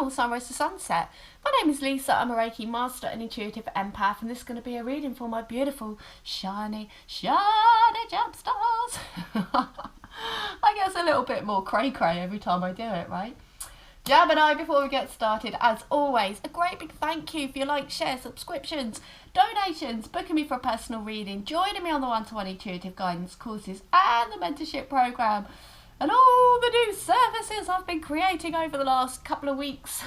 channel, Sunrise to Sunset. My name is Lisa, I'm a Reiki Master and Intuitive Empath, and this is going to be a reading for my beautiful, shiny, shiny gemstones. I guess a little bit more cray-cray every time I do it, right? Gemini, before we get started, as always, a great big thank you for your likes, shares, subscriptions, donations, booking me for a personal reading, joining me on the one-to-one intuitive guidance courses and the mentorship program, and all the new services I've been creating over the last couple of weeks.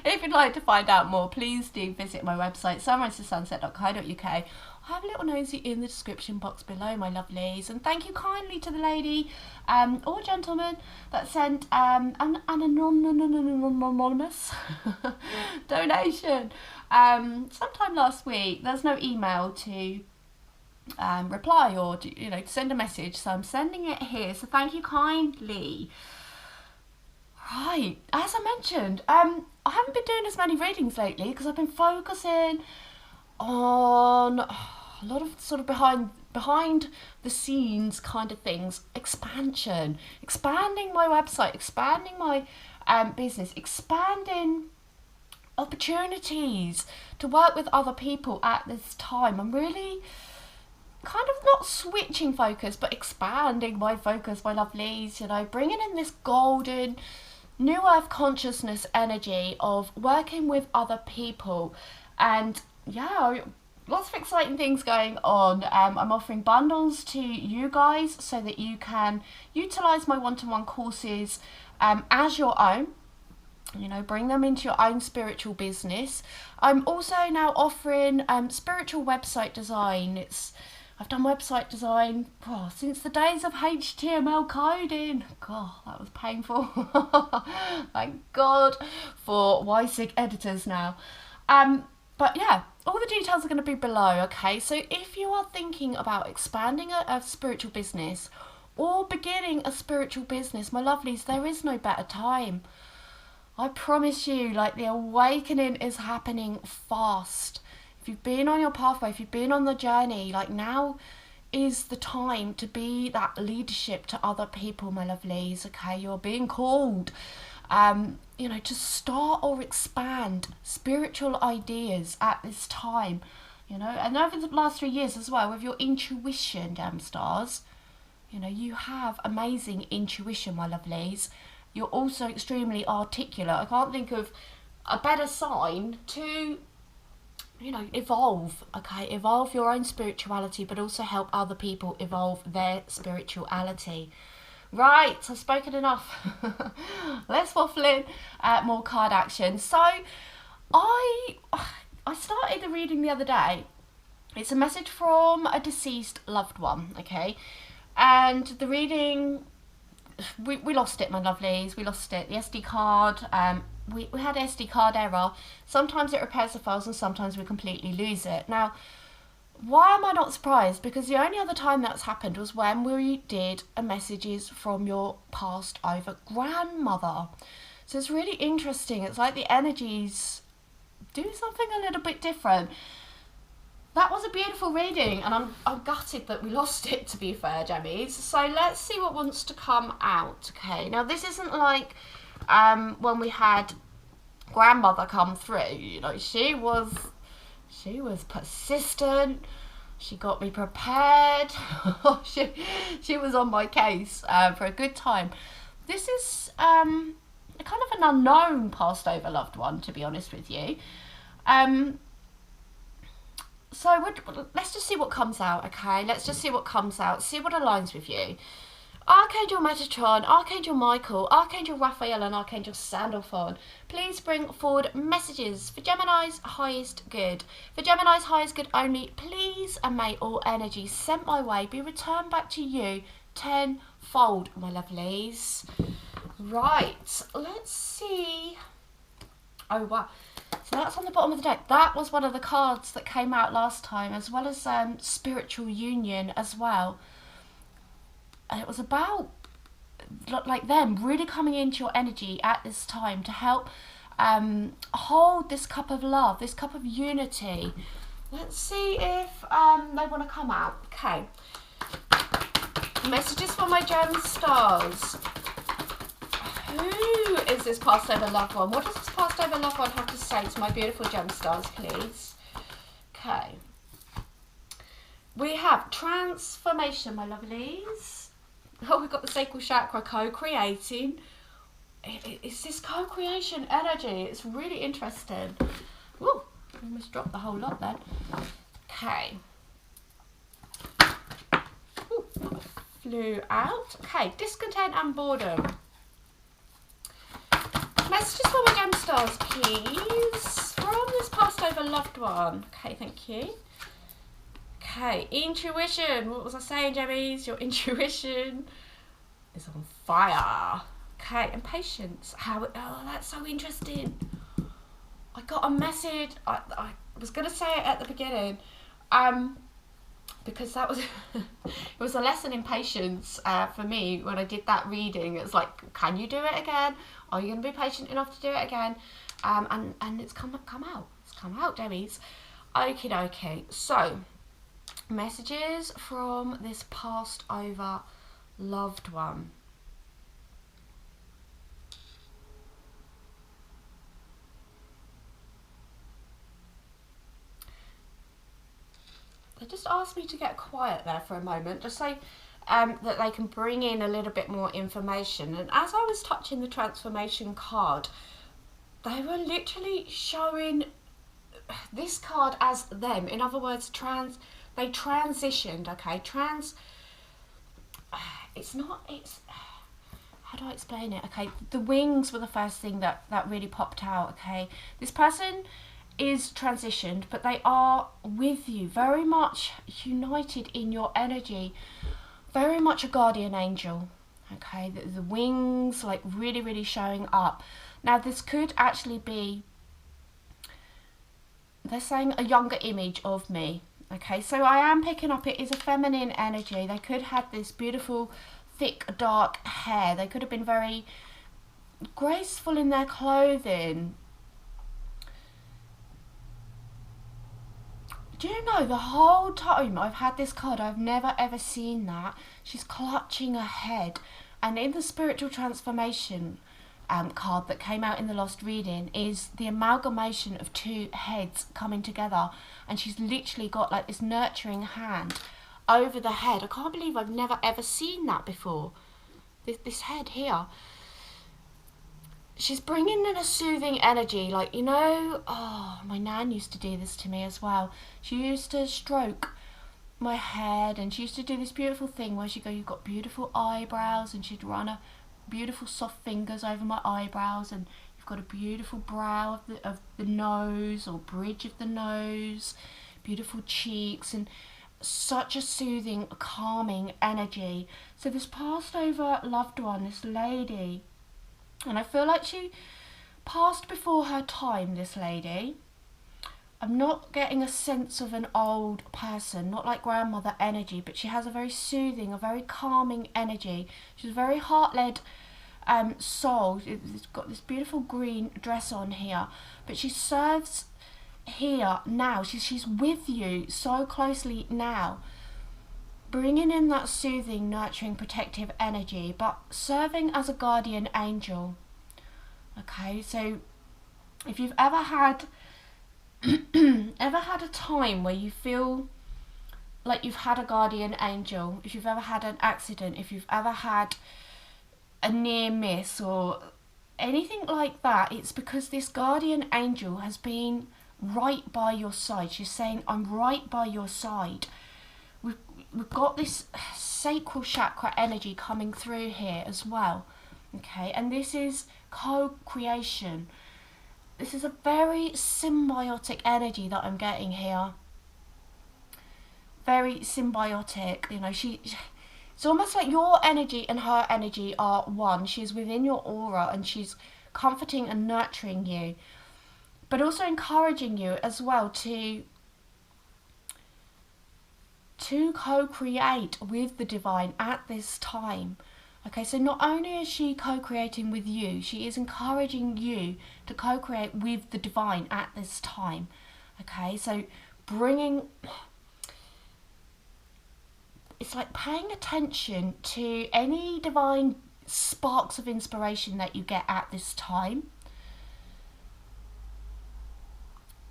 If you'd like to find out more, please do visit my website, sunrisetosunset.co.uk. I have a little nosy in the description box below, my lovelies. And thank you kindly to the lady or gentleman that sent an anonymous donation sometime last week. There's no email to reply or to send a message, so I'm sending it here. So thank you kindly. Right, as I mentioned, I haven't been doing as many readings lately because I've been focusing on a lot of sort of behind the scenes kind of things. Expanding my website, expanding my business, expanding opportunities to work with other people at this time. I'm really kind of not switching focus, but expanding my focus, my lovelies, bringing in this golden new earth consciousness energy of working with other people. And yeah, lots of exciting things going on. I'm offering bundles to you guys so that you can utilize my one-to-one courses as your own. Bring them into your own spiritual business. I'm also now offering spiritual website design. I've done website design since the days of HTML coding. God, that was painful. Thank God for YSIG editors now. But yeah, all the details are going to be below, okay? So if you are thinking about expanding a spiritual business or beginning a spiritual business, my lovelies, there is no better time. I promise you, the awakening is happening fast. If you've been on your pathway, if you've been on the journey, now is the time to be that leadership to other people, my lovelies, okay? You're being called, to start or expand spiritual ideas at this time, and over the last 3 years as well, with your intuition, damn stars, you have amazing intuition, my lovelies. You're also extremely articulate. I can't think of a better sign to evolve, okay? Evolve your own spirituality, but also help other people evolve their spirituality. Right, I've spoken enough. Let's waffle in more card action. So I started the reading the other day. It's a message from a deceased loved one, okay? And the reading, we lost it, my lovelies. We lost it. The SD card, we had SD card error. Sometimes it repairs the files and sometimes we completely lose it. Now, why am I not surprised? Because the only other time that's happened was when we did a messages from your passed over grandmother. So it's really interesting. It's like the energies do something a little bit different. That was a beautiful reading, and I'm gutted that we lost it, to be fair, Gemmies. So let's see what wants to come out. Okay, now this isn't like when we had grandmother come through. She was persistent. She got me prepared. she was on my case for a good time. This is kind of an unknown passed over loved one, to be honest with you. So let's just see what comes out, okay? Let's just see what comes out, see what aligns with you. Archangel Metatron, Archangel Michael, Archangel Raphael and Archangel Sandalphon, please bring forward messages for Gemini's highest good. For Gemini's highest good only, please, and may all energy sent my way be returned back to you tenfold, my lovelies. Right, let's see. Oh, wow. So that's on the bottom of the deck. That was one of the cards that came out last time, as well as Spiritual Union as well. And it was about them really coming into your energy at this time to help hold this cup of love, this cup of unity. Let's see if they want to come out. Okay. Messages for my gem stars. Who is this past over loved one? What does this past over loved one have to say to my beautiful gemstones, please? Okay. We have transformation, my lovelies. Oh, we've got the sacral chakra, co-creating. It's this co-creation energy. It's really interesting. Woo, almost dropped the whole lot then. Okay. Ooh, flew out. Okay, discontent and boredom. Messages for my gemstars, please. From this past over loved one. Okay, thank you. Okay, intuition. What was I saying, Gemmies? Your intuition is on fire. Okay, and patience. Oh, that's so interesting. I got a message. I was going to say it at the beginning, because that was it was a lesson in patience for me when I did that reading. It was like, can you do it again? Are you going to be patient enough to do it again? And it's come out. It's come out, Debbie's. Okie dokie. So, messages from this passed over loved one. They just asked me to get quiet there for a moment, just so that they can bring in a little bit more information. And as I was touching the transformation card, they were literally showing this card as them. In other words, they transitioned, okay? How do I explain it? Okay, the wings were the first thing that really popped out, okay? This person is transitioned, but they are with you, very much united in your energy, very much a guardian angel, okay? The wings, like, really, really showing up. Now, this could actually be, they're saying, a younger image of me, okay? So I am picking up, it is a feminine energy. They could have this beautiful, thick, dark hair. They could have been very graceful in their clothing. Do you know, the whole time I've had this card, I've never ever seen that. She's clutching her head. And in the spiritual transformation card that came out in the last reading is the amalgamation of two heads coming together. And she's literally got like this nurturing hand over the head. I can't believe I've never ever seen that before. This head here. She's bringing in a soothing energy, like, you know, oh, my nan used to do this to me as well. She used to stroke my head, and she used to do this beautiful thing where she'd go, you've got beautiful eyebrows, and she'd run her beautiful soft fingers over my eyebrows, and you've got a beautiful brow of the nose, or bridge of the nose, beautiful cheeks, and such a soothing, calming energy. So this passed over loved one, this lady, and I feel like she passed before her time, this lady. I'm not getting a sense of an old person, not like grandmother energy, but she has a very soothing, a very calming energy. She's a very heart-led soul. She's got this beautiful green dress on here, but she serves here now. She's with you so closely now, bringing in that soothing, nurturing, protective energy, but serving as a guardian angel. Okay, so if you've ever had a time where you feel like you've had a guardian angel, if you've ever had an accident, if you've ever had a near miss or anything like that, it's because this guardian angel has been right by your side. She's saying, I'm right by your side. We've got this sacral chakra energy coming through here as well, okay? And this is co-creation. This is a very symbiotic energy that I'm getting here. Very symbiotic, you know. It's almost like your energy and her energy are one. She's within your aura and she's comforting and nurturing you, but also encouraging you as well to co-create with the divine at this time. Okay, so not only is she co-creating with you, she is encouraging you to co-create with the divine at this time. Okay, so it's like paying attention to any divine sparks of inspiration that you get at this time.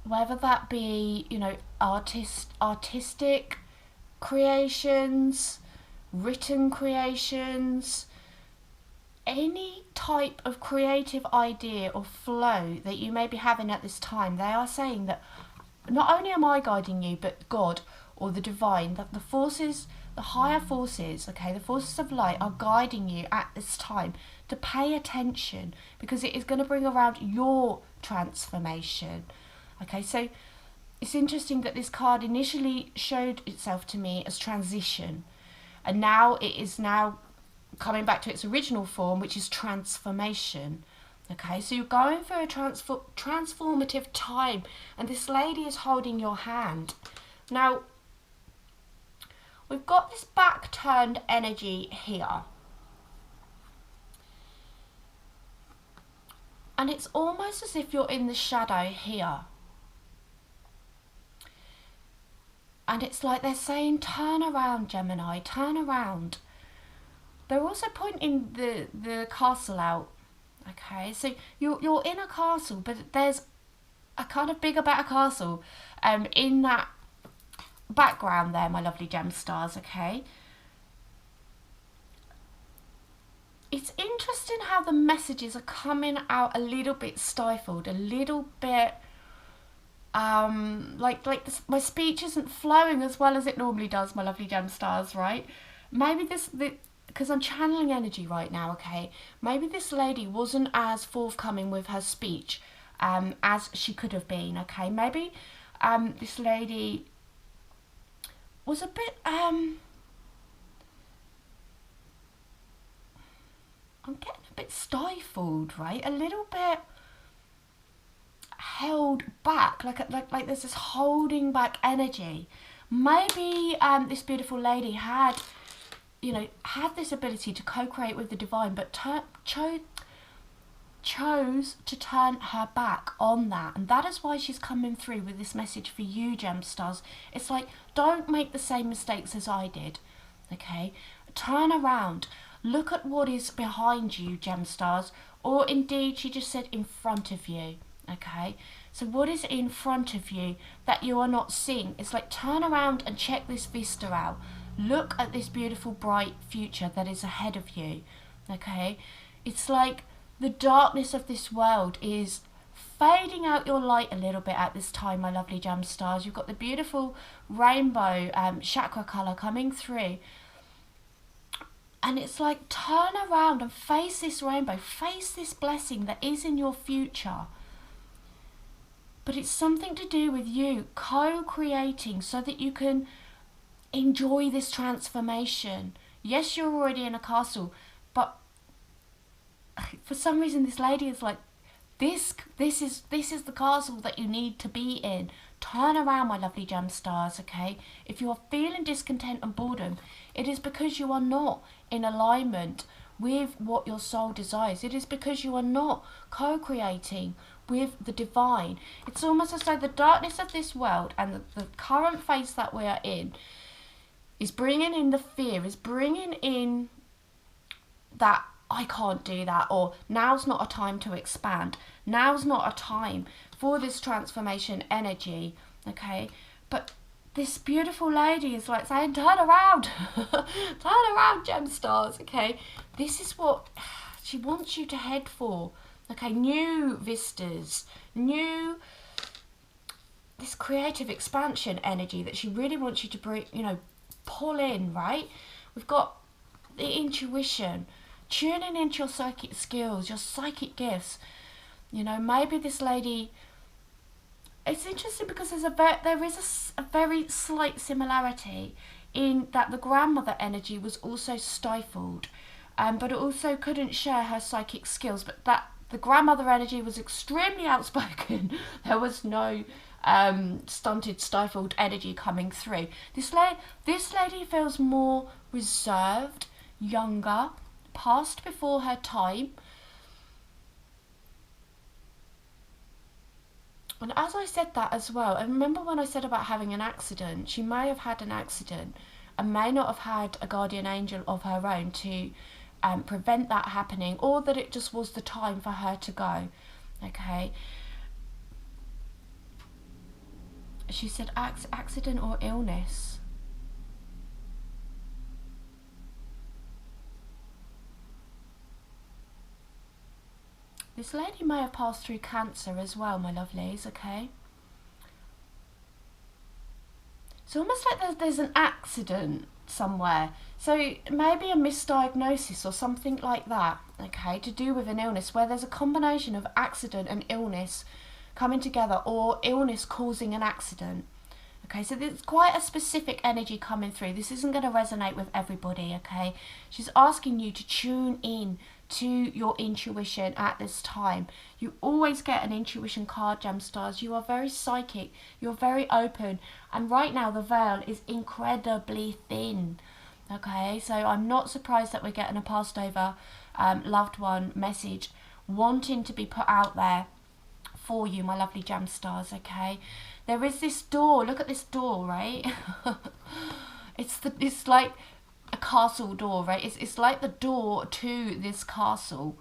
Whether that be, you know, artistic creations, written creations, any type of creative idea or flow that you may be having at this time, they are saying that not only am I guiding you, but God or the divine, that the forces, the higher forces, okay, the forces of light are guiding you at this time to pay attention, because it is going to bring around your transformation. Okay, so it's interesting that this card initially showed itself to me as transition, and now it is now coming back to its original form, which is transformation. Okay, so you're going through a transformative time, and this lady is holding your hand. Now, we've got this back turned energy here, and it's almost as if you're in the shadow here. And it's like they're saying, turn around, Gemini, turn around. They're also pointing the castle out. Okay, so you're in a castle, but there's a kind of bigger, better castle in that background there, my lovely gem stars, okay? It's interesting how the messages are coming out a little bit stifled, a little bit my speech isn't flowing as well as it normally does, my lovely gem stars, right? Maybe because I'm channeling energy right now, okay? Maybe this lady wasn't as forthcoming with her speech as she could have been, okay? Maybe this lady was a bit I'm getting a bit stifled, right? A little bit held back, like there's this holding back energy. Maybe this beautiful lady had this ability to co-create with the divine, but chose to turn her back on that, and that is why she's coming through with this message for you, gem stars. It's like, don't make the same mistakes as I did, okay? Turn around, look at what is behind you, gem stars, or indeed she just said in front of you. Okay, so what is in front of you that you are not seeing? It's like, turn around and check this vista out. Look at this beautiful, bright future that is ahead of you. Okay, it's like the darkness of this world is fading out your light a little bit at this time, my lovely gem stars. You've got the beautiful rainbow chakra color coming through. And it's like, turn around and face this rainbow, face this blessing that is in your future. But it's something to do with you co-creating so that you can enjoy this transformation. Yes, you're already in a castle, but for some reason this lady is like, this is the castle that you need to be in. Turn around, my lovely gem stars, okay? If you are feeling discontent and boredom, it is because you are not in alignment with what your soul desires. It is because you are not co-creating with the divine. It's almost as though the darkness of this world and the current phase that we are in is bringing in the fear, is bringing in that I can't do that, or now's not a time to expand, now's not a time for this transformation energy, okay? But this beautiful lady is like saying, turn around, turn around, gem stars, okay? This is what she wants you to head for. Okay, new vistas, this creative expansion energy that she really wants you to bring, pull in, right? We've got the intuition, tuning into your psychic skills, your psychic gifts. Maybe this lady, it's interesting because there is a very slight similarity in that the grandmother energy was also stifled, but also couldn't share her psychic skills, but that the grandmother energy was extremely outspoken. There was no stunted, stifled energy coming through. This lady feels more reserved, younger, past before her time. And as I said that as well, and remember when I said about having an accident, she may have had an accident and may not have had a guardian angel of her own to prevent that happening, or that it just was the time for her to go. Okay. She said accident or illness. This lady may have passed through cancer as well, my lovelies, okay? It's almost like there's an accident somewhere. So maybe a misdiagnosis or something like that, okay, to do with an illness, where there's a combination of accident and illness coming together, or illness causing an accident. Okay, so there's quite a specific energy coming through. This isn't going to resonate with everybody, okay? She's asking you to tune in to your intuition at this time. You always get an intuition card, gem stars. You are very psychic. You're very open. And right now, the veil is incredibly thin. Okay, so I'm not surprised that we're getting a passed over loved one message wanting to be put out there for you, my lovely gem stars, okay? There is this door. Look at this door, right? It's like a castle door, right? It's like the door to this castle.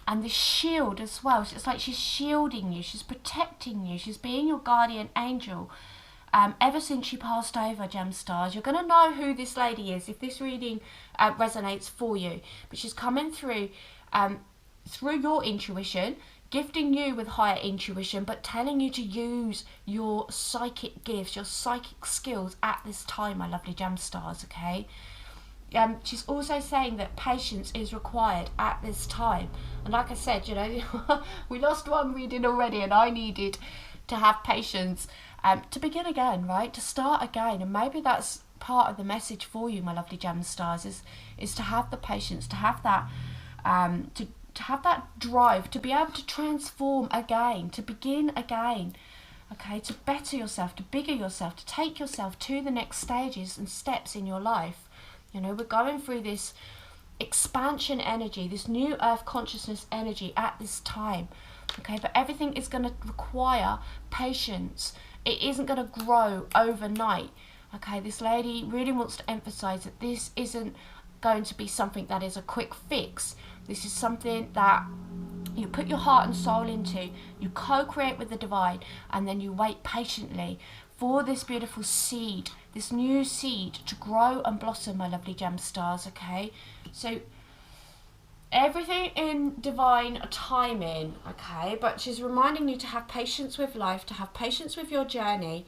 And this shield as well. It's like she's shielding you. She's protecting you. She's being your guardian angel. Ever since she passed over, gem stars, you're going to know who this lady is if this reading resonates for you. But she's coming through your intuition, gifting you with higher intuition, but telling you to use your psychic gifts, your psychic skills at this time, my lovely gem stars, okay? She's also saying that patience is required at this time. And like I said, you know, we lost one reading already, and I needed to have patience to begin again, right? To start again. And maybe that's part of the message for you, my lovely gem stars, is to have the patience, to have that, to have that drive, to be able to transform again, to begin again, okay, to better yourself, to bigger yourself, to take yourself to the next stages and steps in your life. You know, we're going through this expansion energy, this new earth consciousness energy at this time, okay, but everything is going to require patience. It isn't going to grow overnight, okay? This lady really wants to emphasize that this isn't going to be something that is a quick fix. This is something that you put your heart and soul into, you co-create with the divine, and then you wait patiently for this beautiful seed, this new seed to grow and blossom, my lovely gem stars, okay? So everything in divine timing, okay? But she's reminding you to have patience with life, to have patience with your journey,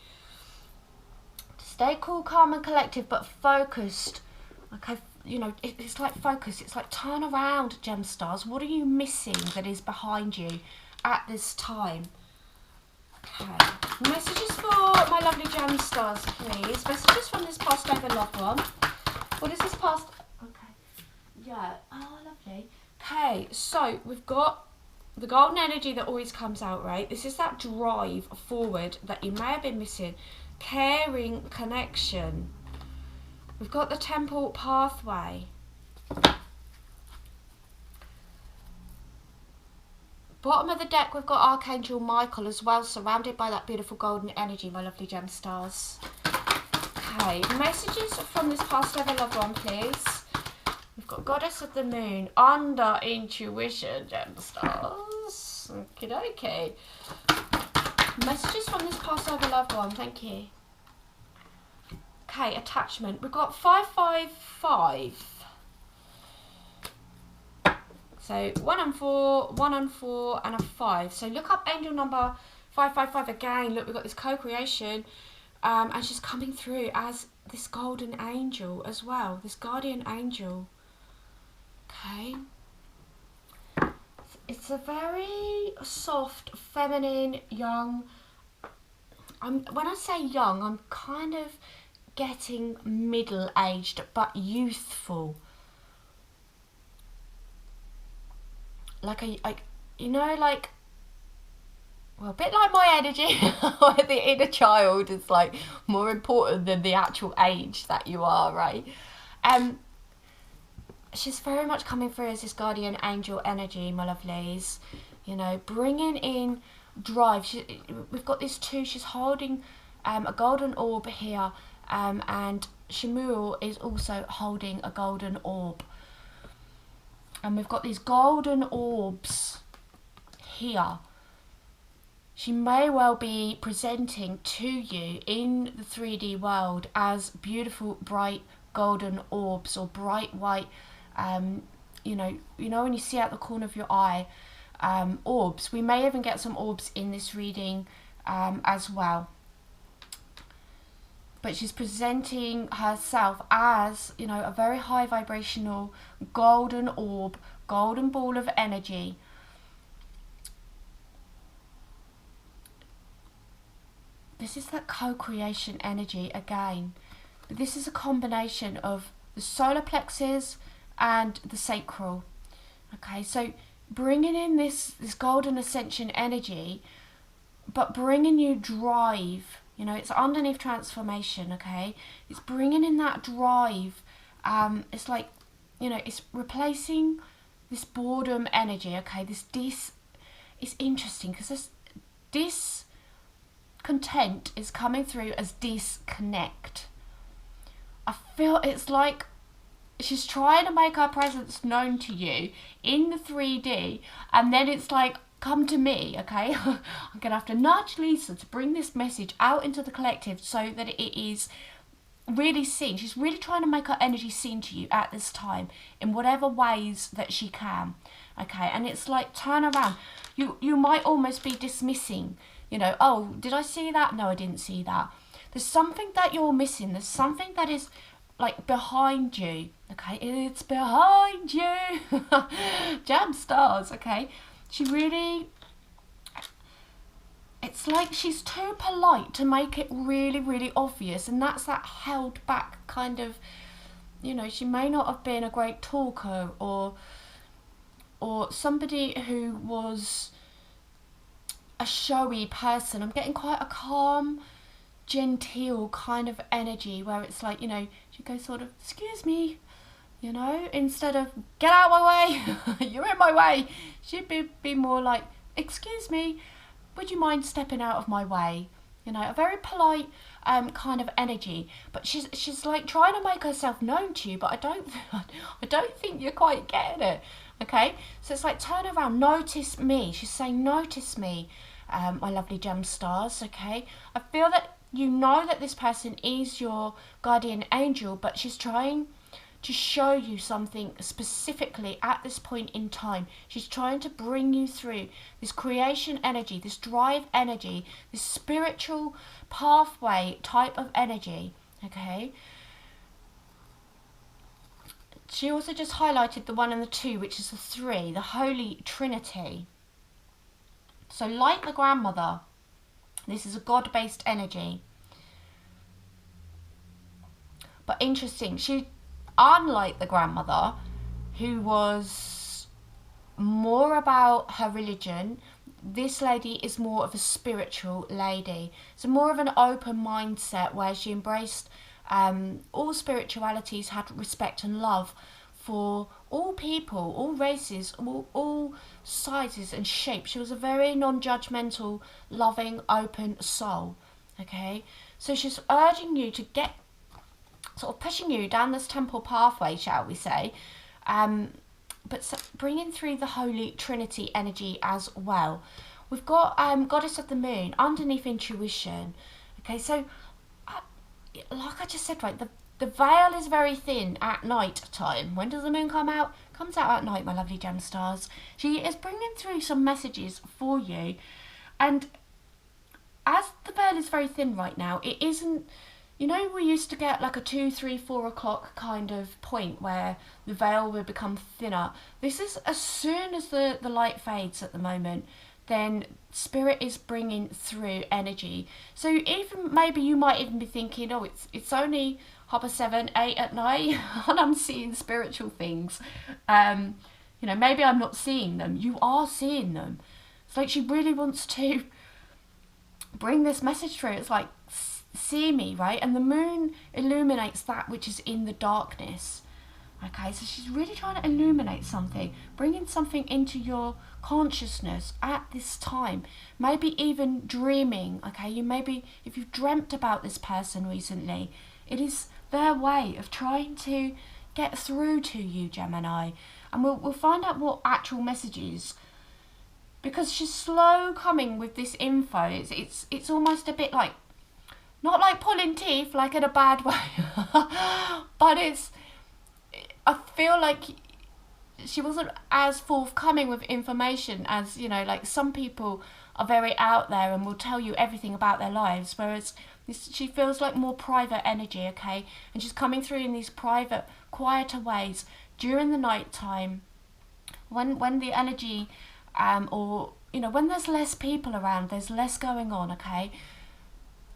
to stay cool, calm and collective, but focused, okay? You know, it's like focus, it's like turn around, gem stars. What are you missing that is behind you at this time? Okay, messages for my lovely gem stars, please. Messages from this passed over loved one. What is this past? Okay, yeah, oh, lovely. Okay, so we've got the golden energy that always comes out, right? This is that drive forward that you may have been missing. Caring connection. We've got the temple pathway. Bottom of the deck, we've got Archangel Michael as well, surrounded by that beautiful golden energy, my lovely gem stars. Okay, messages from this past level loved one, please. We've got Goddess of the Moon, under intuition, gem stars. Okie dokie. Messages from this past level loved one, thank you. Okay, attachment. We've got 555. So 1 and 4, 1 and 4, and a 5. So look up angel number 555 again. Look, we've got this co-creation. And she's coming through as this golden angel as well. This guardian angel. Okay. It's a very soft, feminine, young. When I say young, I'm kind of getting middle-aged but youthful. Like you know, like, well, a bit like my energy, where the inner child is like more important than the actual age that you are, right? She's very much coming through as this guardian angel energy, my lovelies. You know, bringing in drive. We've got this too. She's holding a golden orb here, and Shemuel is also holding a golden orb. And we've got these golden orbs here. She may well be presenting to you in the 3D world as beautiful, bright golden orbs, or bright white, you know when you see out the corner of your eye, orbs. We may even get some orbs in this reading as well. But she's presenting herself as, you know, a very high vibrational golden orb, golden ball of energy. This is that co-creation energy again. But this is a combination of the solar plexus and the sacral. Okay, so bringing in this golden ascension energy, but bringing you drive. You know, it's underneath transformation, okay? It's bringing in that drive. It's like, you know, it's replacing this boredom energy, okay? It's interesting because this discontent is coming through as disconnect. I feel it's like she's trying to make her presence known to you in the 3D, and then it's like, come to me, okay? I'm going to have to nudge Lisa to bring this message out into the collective so that it is really seen. She's really trying to make her energy seen to you at this time in whatever ways that she can, okay? And it's like, turn around. You might almost be dismissing, you know, oh, did I see that? No, I didn't see that. There's something that you're missing. There's something that is like behind you, okay? It's behind you. Jam stars, okay? She really, it's like she's too polite to make it really, really obvious. And that's that held back kind of, you know, she may not have been a great talker or somebody who was a showy person. I'm getting quite a calm, genteel kind of energy where it's like, you know, she goes sort of, excuse me, you know, instead of get out of my way, you're in my way. She'd be more like, excuse me, would you mind stepping out of my way? You know, a very polite kind of energy. But she's like trying to make herself known to you, but I don't think you're quite getting it. Okay, so it's like, turn around, notice me. She's saying, notice me, my lovely gem stars. Okay, I feel that you know that this person is your guardian angel, but she's trying to show you something specifically at this point in time. She's trying to bring you through this creation energy, this drive energy, this spiritual pathway type of energy, okay? She also just highlighted the 1 and the 2, which is the 3, the Holy Trinity. So like the grandmother, this is a God-based energy. But interesting, unlike the grandmother, who was more about her religion, this lady is more of a spiritual lady. So more of an open mindset where she embraced all spiritualities, had respect and love for all people, all races, all sizes and shapes. She was a very non-judgmental, loving, open soul. Okay, so she's urging you to get, sort of pushing you down this temple pathway, shall we say, but bringing through the Holy Trinity energy as well. We've got Goddess of the Moon underneath intuition. Okay, so like I just said, right, the veil is very thin at night time. When does the moon come out? Comes out at night, my lovely gem stars. She is bringing through some messages for you, and as the veil is very thin right now, it isn't. You know, we used to get like a 2, 3, 4 o'clock kind of point where the veil would become thinner. This is as soon as the light fades at the moment, then spirit is bringing through energy. So even maybe you might even be thinking, oh, it's only 7:30, 8 at night and I'm seeing spiritual things. You know, maybe I'm not seeing them. You are seeing them. It's like she really wants to bring this message through. It's like, see me, right? And the moon illuminates that which is in the darkness. Okay, so she's really trying to illuminate something, bringing something into your consciousness at this time. Maybe even dreaming, okay? You maybe, if you've dreamt about this person recently, it is their way of trying to get through to you, Gemini. And we'll find out what actual messages, because she's slow coming with this info. It's almost a bit like, not like pulling teeth, like in a bad way, but I feel like she wasn't as forthcoming with information as, you know, like some people are very out there and will tell you everything about their lives, whereas she feels like more private energy, okay? And she's coming through in these private, quieter ways during the night time, when the energy, or, you know, when there's less people around, there's less going on, okay?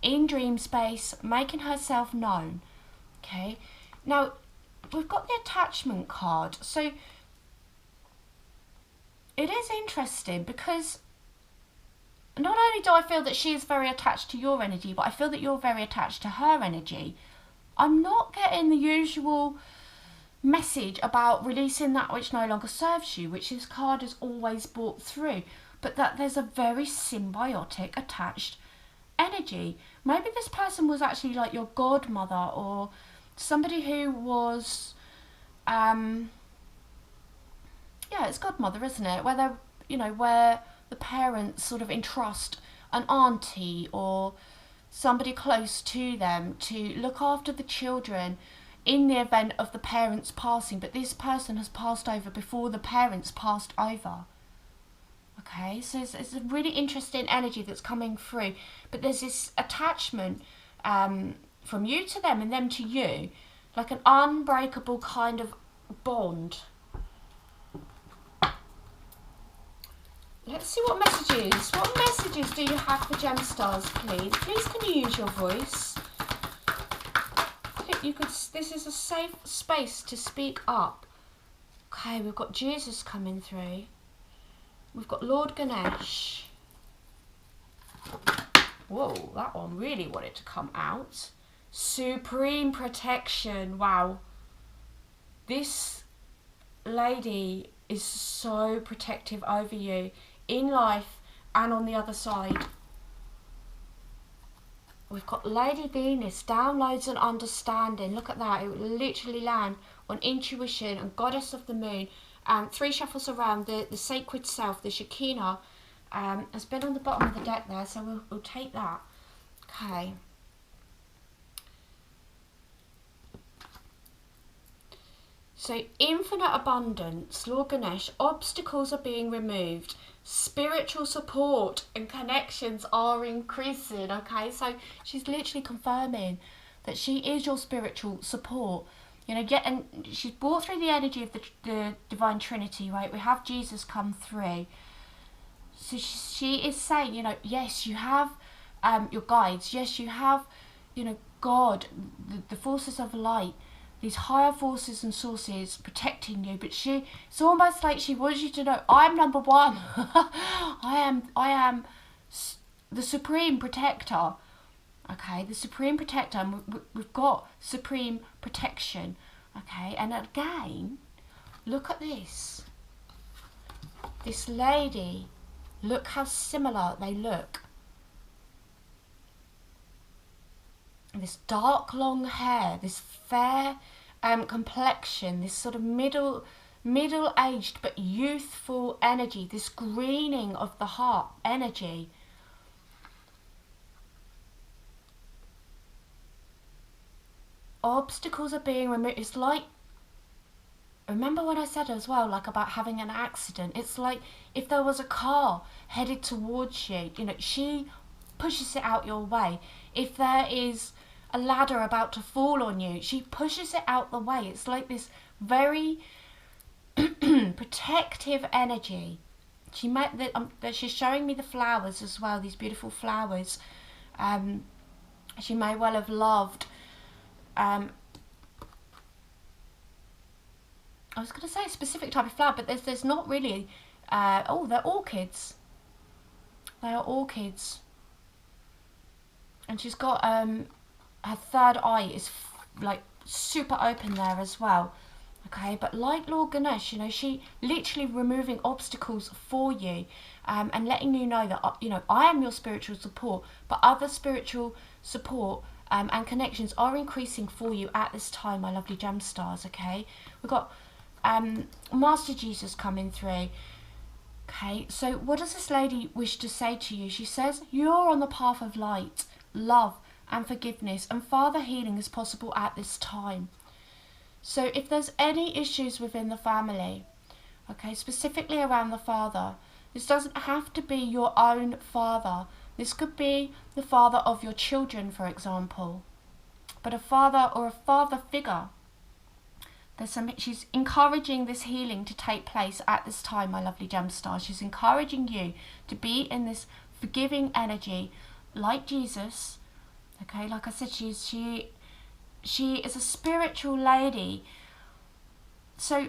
In dream space, making herself known, okay? Now, we've got the attachment card. So it is interesting because not only do I feel that she is very attached to your energy, but I feel that you're very attached to her energy. I'm not getting the usual message about releasing that which no longer serves you, which this card has always brought through, but that there's a very symbiotic attached energy. Maybe this person was actually like your godmother, or somebody who was yeah, it's godmother, isn't it? Where they're, you know, where the parents sort of entrust an auntie or somebody close to them to look after the children in the event of the parents passing, but this person has passed over before the parents passed over. Okay, so it's a really interesting energy that's coming through, but there's this attachment from you to them and them to you, like an unbreakable kind of bond. Let's see what messages. What messages do you have for Gemstars, please? Please, can you use your voice? You could. This is a safe space to speak up. Okay, we've got Jesus coming through. We've got Lord Ganesh. Whoa, that one really wanted to come out. Supreme protection. Wow. This lady is so protective over you in life and on the other side. We've got Lady Venus, downloads and understanding. Look at that. It would literally land on intuition and Goddess of the Moon. 3 shuffles around, the sacred self, the Shekinah, has been on the bottom of the deck there, so we'll take that. Okay. So, infinite abundance, Lord Ganesh, obstacles are being removed, spiritual support and connections are increasing, okay? So, she's literally confirming that she is your spiritual support. You know, and she's brought through the energy of the Divine Trinity, right? We have Jesus come through. So she is saying, you know, yes, you have your guides. Yes, you have, you know, God, the forces of light, these higher forces and sources protecting you. But it's almost like she wants you to know, I'm number one. I am the supreme protector. Okay, the supreme protector, and we've got supreme protection. Okay, and again, look at this. This lady, look how similar they look. This dark long hair, this fair complexion, this sort of middle-aged but youthful energy, this greening of the heart energy. Obstacles are being removed. It's like, remember what I said as well, like about having an accident. It's like if there was a car headed towards you, you know, she pushes it out your way. If there is a ladder about to fall on you, she pushes it out the way. It's like this very protective energy. She's showing me the flowers as well, these beautiful flowers. She may well have loved I was going to say a specific type of flower, but there's not really. Oh, they're orchids. They are orchids. And she's got her third eye is like super open there as well. Okay, but like Lord Ganesh, you know, she literally removing obstacles for you, and letting you know that, you know, I am your spiritual support, but other spiritual support and connections are increasing for you at this time, my lovely gem stars. Okay, we've got Master Jesus coming through. Okay, so what does this lady wish to say to you? She says you're on the path of light, love and forgiveness, and Father healing is possible at this time. So if there's any issues within the family, okay, specifically around the father, this doesn't have to be your own father. This could be the father of your children, for example. But a father or a father figure, she's encouraging this healing to take place at this time, my lovely gem stars. She's encouraging you to be in this forgiving energy like Jesus. Okay, like I said, she is a spiritual lady. So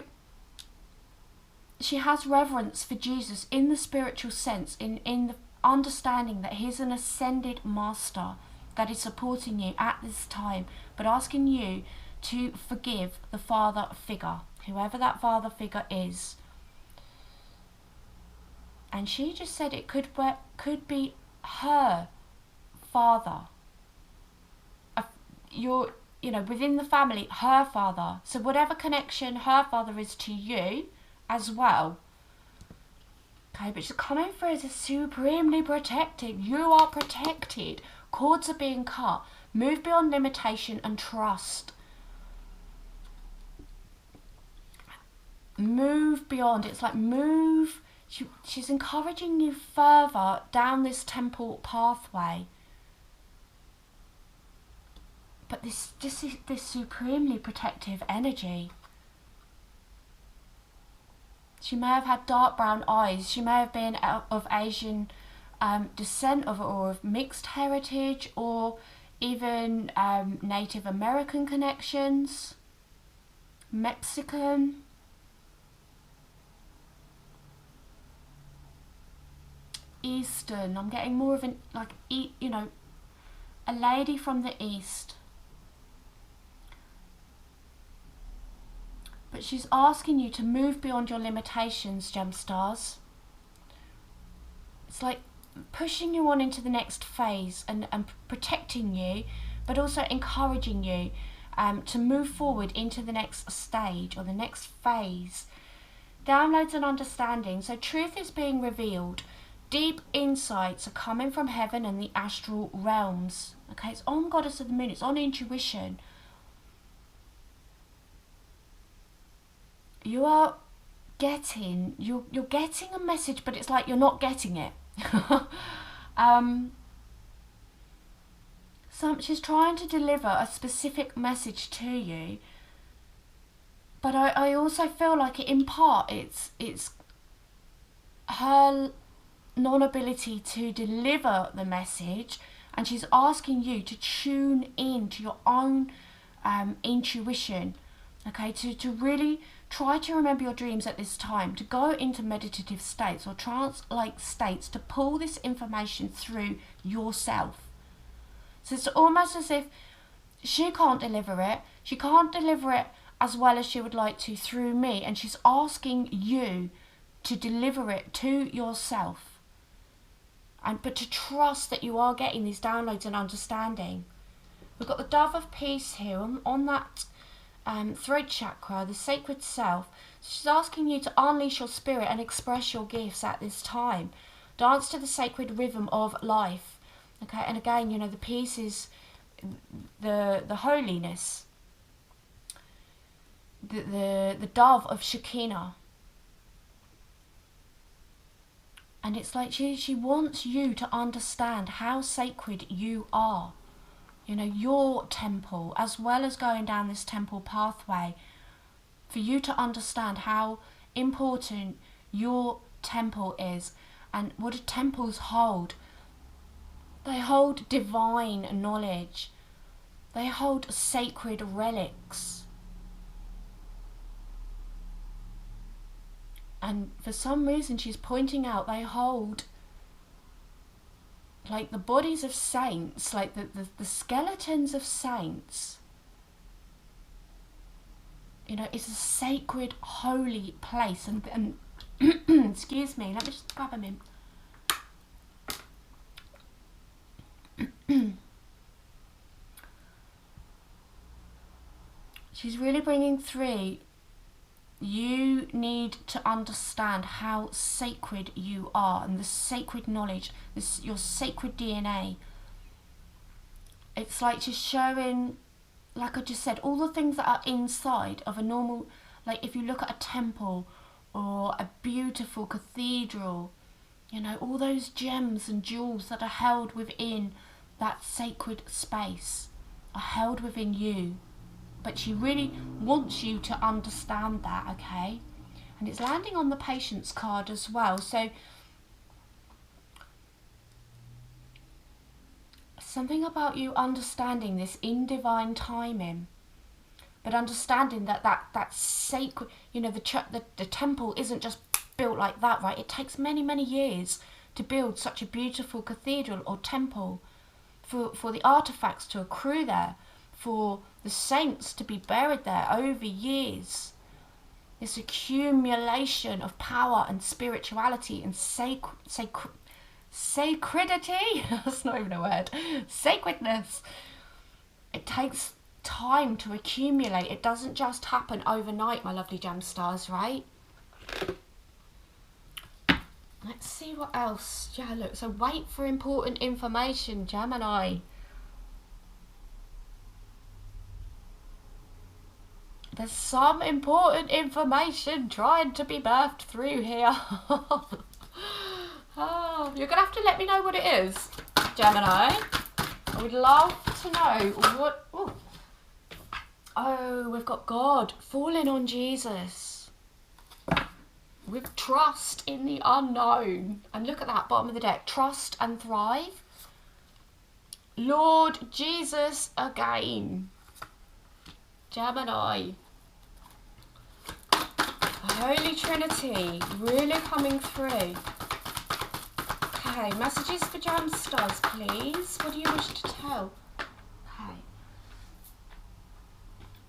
she has reverence for Jesus in the spiritual sense, in the understanding that he's an ascended master that is supporting you at this time, but asking you to forgive the father figure, whoever that father figure is. And she just said it could be her father. Within the family, her father. So whatever connection her father is to you as well. Okay, but she's coming through as a supremely protected. You are protected. Cords are being cut. Move beyond limitation and trust. Move beyond. It's like move. She's encouraging you further down this temple pathway. But this supremely protective energy. She may have had dark brown eyes. She may have been of Asian descent or of mixed heritage, or even Native American connections, Mexican. Eastern. I'm getting more of a lady from the East. But she's asking you to move beyond your limitations, gem stars. It's like pushing you on into the next phase and protecting you, but also encouraging you to move forward into the next stage or the next phase. Downloads and understanding. So truth is being revealed. Deep insights are coming from heaven and the astral realms. Okay, it's on Goddess of the Moon. It's on intuition. You're getting a message, but it's like you're not getting it. So she's trying to deliver a specific message to you, but I also feel like in part it's her non-ability to deliver the message, and she's asking you to tune in to your own intuition. Okay, to really try to remember your dreams at this time, to go into meditative states or trance-like states to pull this information through yourself. So it's almost as if she can't deliver it. She can't deliver it as well as she would like to through me, and she's asking you to deliver it to yourself. But to trust that you are getting these downloads and understanding. We've got the Dove of Peace here on that throat chakra, the sacred self. She's asking you to unleash your spirit and express your gifts at this time. Dance to the sacred rhythm of life. Okay, and again, the peace is the holiness. The dove of Shekinah. And it's like she wants you to understand how sacred you are. Your temple, as well as going down this temple pathway, for you to understand how important your temple is and what temples hold. They hold divine knowledge. They hold sacred relics. And for some reason she's pointing out they hold like the bodies of saints, like the skeletons of saints. It's a sacred, holy place. And excuse me, let me just grab a minute. She's really bringing through, you need to understand how sacred you are and the sacred knowledge, your sacred DNA. It's like just showing, like I just said, all the things that are inside of a normal, like if you look at a temple or a beautiful cathedral, you know, all those gems and jewels that are held within that sacred space are held within you. But she really wants you to understand that, okay? And it's landing on the Patience card as well. So something about you understanding this in divine timing, but understanding that sacred, you know, the temple isn't just built like that, right? It takes many, many years to build such a beautiful cathedral or temple, for the artifacts to accrue there, for the saints to be buried there over years. This accumulation of power and spirituality and sacredity, that's not even a word, sacredness. It takes time to accumulate. It doesn't just happen overnight, my lovely gem stars, right? Let's see what else. Yeah, look, so wait for important information, Gemini. There's some important information trying to be birthed through here. Oh, you're going to have to let me know what it is, Gemini. I would love to know what... Ooh. Oh, we've got God falling on Jesus with trust in the unknown. And look at that, bottom of the deck. Trust and thrive. Lord Jesus again. Gemini. Holy Trinity really coming through. Okay, messages for gem stars, please. What do you wish to tell? Okay.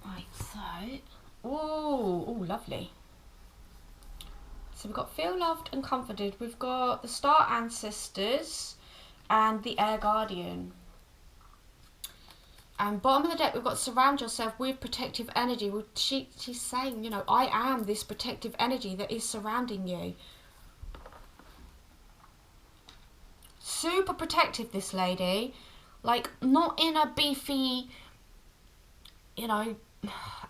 Right, so... Ooh, lovely. So we've got feel loved and comforted. We've got the star ancestors and the air guardian. And bottom of the deck, we've got surround yourself with protective energy. Well, she's saying, you know, I am this protective energy that is surrounding you. Super protective, this lady. Like, not in a beefy, you know,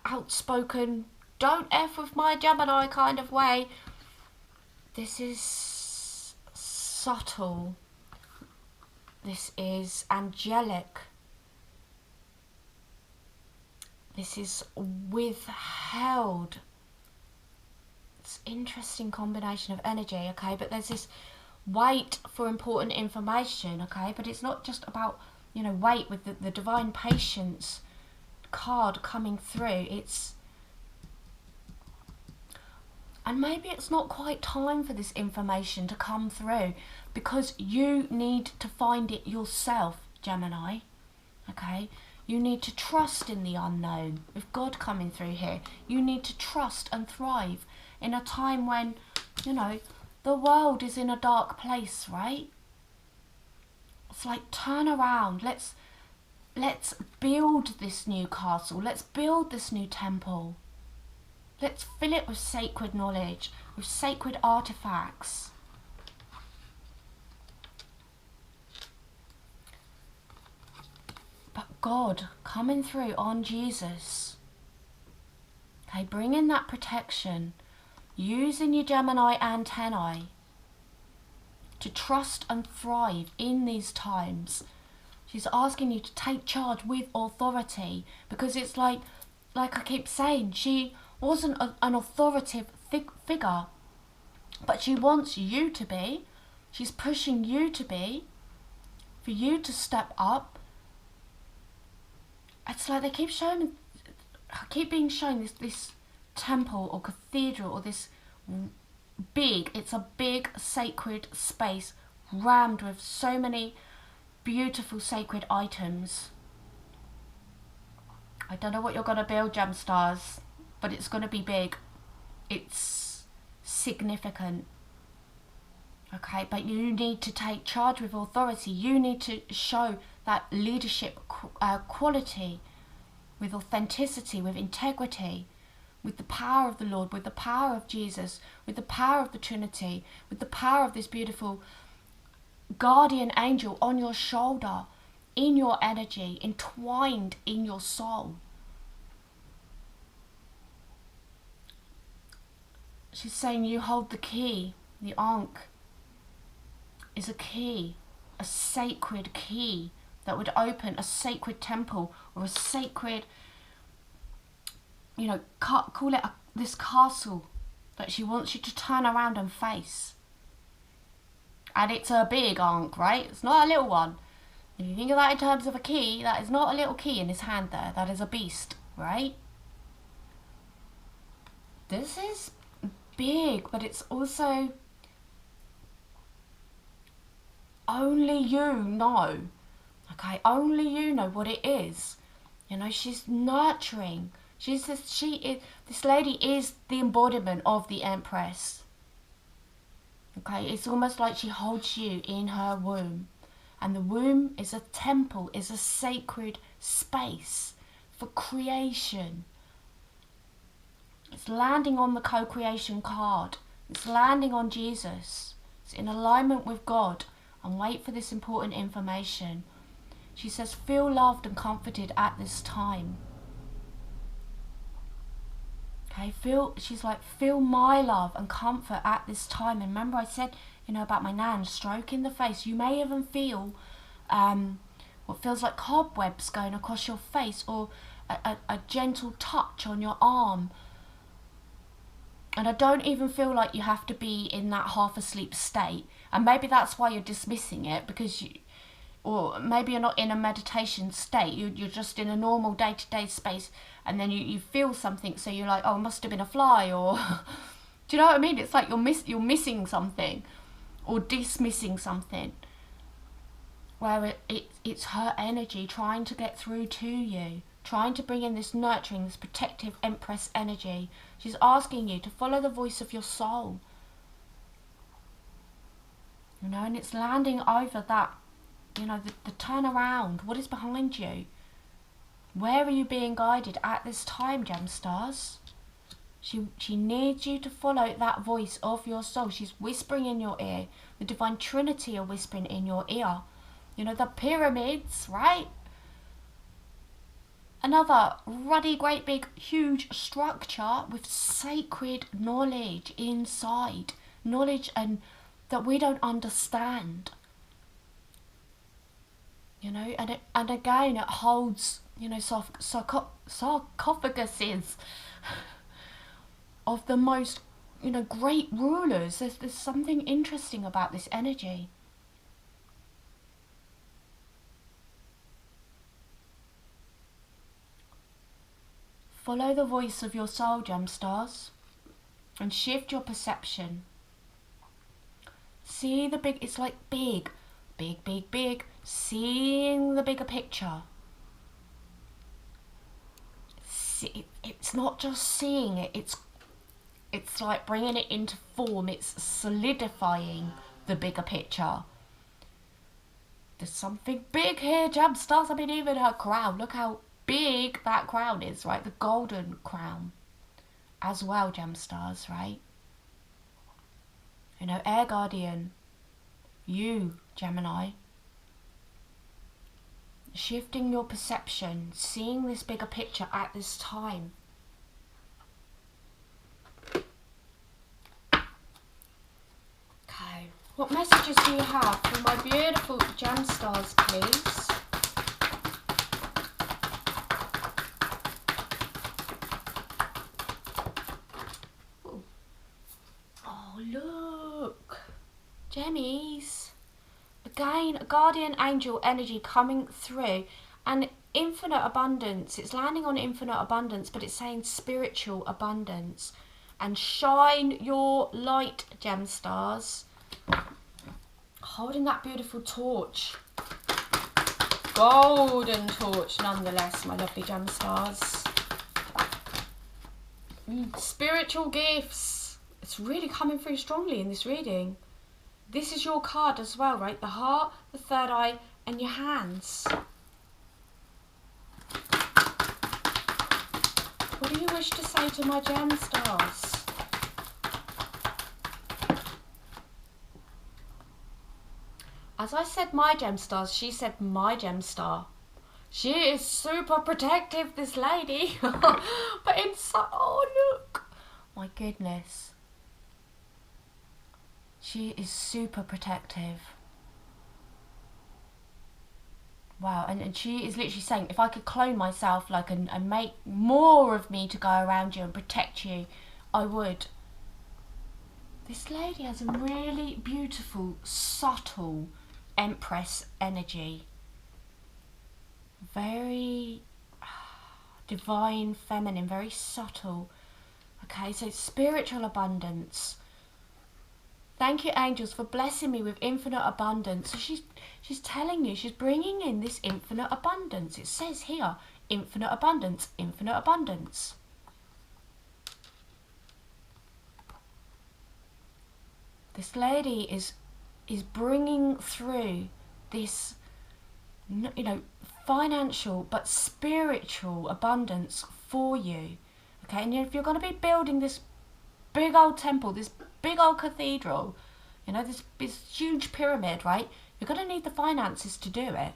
outspoken, don't F with my Gemini kind of way. This is subtle. This is angelic. This is withheld. It's an interesting combination of energy, okay? But there's this wait for important information, okay? But it's not just about, you know, wait with the divine patience card coming through. It's... And maybe it's not quite time for this information to come through because you need to find it yourself, Gemini, okay? You need to trust in the unknown, with God coming through here. You need to trust and thrive in a time when, you know, the world is in a dark place, right? It's like, turn around. Let's build this new castle. Let's build this new temple. Let's fill it with sacred knowledge, with sacred artifacts. But God coming through on Jesus. Okay, bringing that protection, using your Gemini antennae to trust and thrive in these times. She's asking you to take charge with authority, because it's like I keep saying, she wasn't an authoritative figure, but she wants you to be. She's pushing you to be, for you to step up. It's like they keep showing, keep being shown this temple or cathedral or this big, it's a big sacred space rammed with so many beautiful sacred items. I don't know what you're going to build, gem stars, but it's going to be big. It's significant. Okay, but you need to take charge with authority. You need to show that leadership quality with authenticity, with integrity, with the power of the Lord, with the power of Jesus, with the power of the Trinity, with the power of this beautiful guardian angel on your shoulder, in your energy, entwined in your soul. She's saying you hold the key. The Ankh is a key, a sacred key that would open a sacred temple or a sacred, you know, call it this castle that she wants you to turn around and face. And it's a big Ankh, right? It's not a little one. If you think of that in terms of a key, that is not a little key in his hand there. That is a beast, right? This is big, but it's also only you know. Okay, only you know what it is. You know, she's nurturing. This lady is the embodiment of the Empress. Okay, it's almost like she holds you in her womb. And the womb is a temple, is a sacred space for creation. It's landing on the co-creation card. It's landing on Jesus. It's in alignment with God. And wait for this important information. She says, feel loved and comforted at this time. Okay, she's like, feel my love and comfort at this time. And remember I said, you know, about my nan stroking the face. You may even feel what feels like cobwebs going across your face, or a gentle touch on your arm. And I don't even feel like you have to be in that half asleep state. And maybe that's why you're dismissing it, because or maybe you're not in a meditation state. You're just in a normal day-to-day space, and then you feel something, so you're like, oh, it must have been a fly, or do you know what I mean? It's like you're missing something, or dismissing something, where it's her energy trying to get through to you, trying to bring in this nurturing, this protective Empress energy. She's asking you to follow the voice of your soul. You know, and it's landing over that, you know, the turnaround. What is behind you? Where are you being guided at this time, Gem Stars? She needs you to follow that voice of your soul. She's whispering in your ear. The Divine Trinity are whispering in your ear. You know, the pyramids, right? Another ruddy, great, big, huge structure with sacred knowledge inside. Knowledge and that we don't understand. You know, and again, it holds, you know, sarcophaguses of the most, you know, great rulers. There's something interesting about this energy. Follow the voice of your soul, Gem Stars, and shift your perception. See the big, it's like big, big, big, big. Seeing the bigger picture. See, it's not just seeing it, it's like bringing it into form. It's solidifying the bigger picture. There's something big here, Gem Stars. I mean, even her crown. Look how big that crown is, right? The golden crown as well, Gem Stars, right? You know, Air Guardian, you, Gemini. Shifting your perception, seeing this bigger picture at this time. Okay, what messages do you have for my beautiful Gem Stars, please? Ooh. Oh, look, Gemmies. Again, a guardian angel energy coming through, and infinite abundance. It's landing on infinite abundance, but it's saying spiritual abundance. And shine your light, Gem Stars. Holding that beautiful torch. Golden torch, nonetheless, my lovely Gem Stars. Spiritual gifts. It's really coming through strongly in this reading. This is your card as well, right? The heart, the third eye, and your hands. What do you wish to say to my gem stars? As I said my gem stars, she said my gem star. She is super protective, this lady. But inside, oh look. My goodness. She is super protective. Wow, and she is literally saying, if I could clone myself like and make more of me to go around you and protect you, I would. This lady has a really beautiful, subtle Empress energy. Very divine, feminine, very subtle. Okay, so spiritual abundance. Thank you, angels, for blessing me with infinite abundance. So she's telling you, she's bringing in this infinite abundance. It says here, infinite abundance, infinite abundance. This lady is bringing through this, you know, financial but spiritual abundance for you. Okay, and if you're going to be building this big old temple, this big old cathedral, you know, this huge pyramid, right? You're going to need the finances to do it.